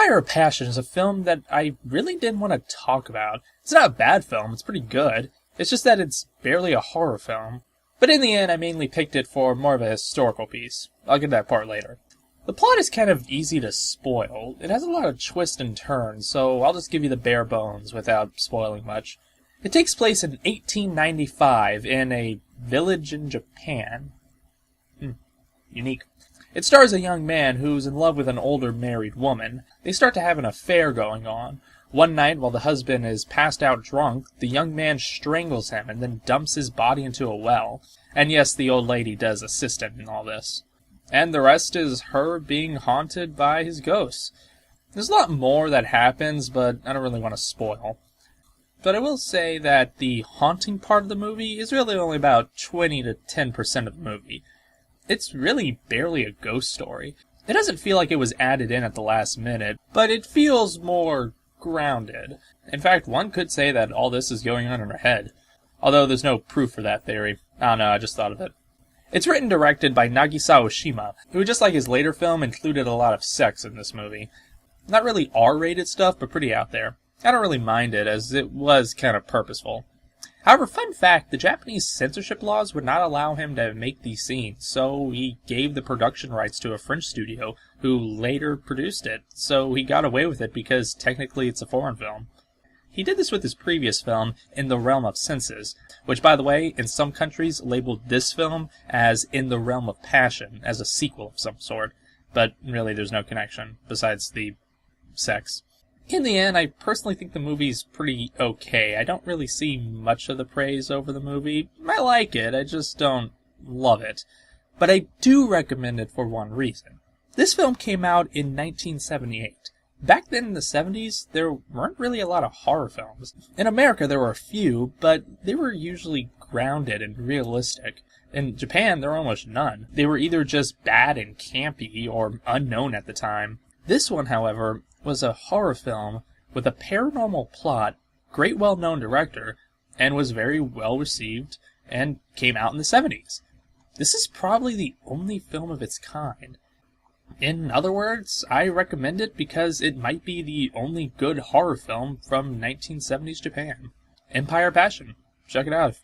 Empire of Passion is a film that I really didn't want to talk about. It's not a bad film, it's pretty good. It's just that it's barely a horror film. But in the end, I mainly picked it for more of a historical piece. I'll get to that part later. The plot is kind of easy to spoil. It has a lot of twists and turns, so I'll just give you the bare bones without spoiling much. It takes place in 1895 in a village in Japan. Unique. It stars a young man who's in love with an older married woman. They start to have an affair going on. One night, while the husband is passed out drunk, the young man strangles him and then dumps his body into a well. And yes, the old lady does assist him in all this. And the rest is her being haunted by his ghosts. There's a lot more that happens, but I don't really want to spoil. But I will say that the haunting part of the movie is really only about 20 to 10% of the movie. It's really barely a ghost story. It doesn't feel like it was added in at the last minute, but it feels more grounded. In fact, one could say that all this is going on in her head. Although there's no proof for that theory. I don't know, I just thought of it. It's written and directed by Nagisa Oshima, who, just like his later film, included a lot of sex in this movie. Not really R-rated stuff, but pretty out there. I don't really mind it, as it was kind of purposeful. However, fun fact, the Japanese censorship laws would not allow him to make these scenes, so he gave the production rights to a French studio, who later produced it, so he got away with it because technically it's a foreign film. He did this with his previous film, In the Realm of Senses, which, by the way, in some countries labeled this film as In the Realm of Passion, as a sequel of some sort, but really there's no connection, besides the sex. In the end, I personally think the movie's pretty okay. I don't really see much of the praise over the movie. I like it, I just don't love it. But I do recommend it for one reason. This film came out in 1978. Back then in the 70s, there weren't really a lot of horror films. In America, there were a few, but they were usually grounded and realistic. In Japan, there were almost none. They were either just bad and campy or unknown at the time. This one, however, was a horror film with a paranormal plot, great well-known director, and was very well received, and came out in the 70s. This is probably the only film of its kind. In other words, I recommend it because it might be the only good horror film from 1970s Japan. Empire Passion. Check it out.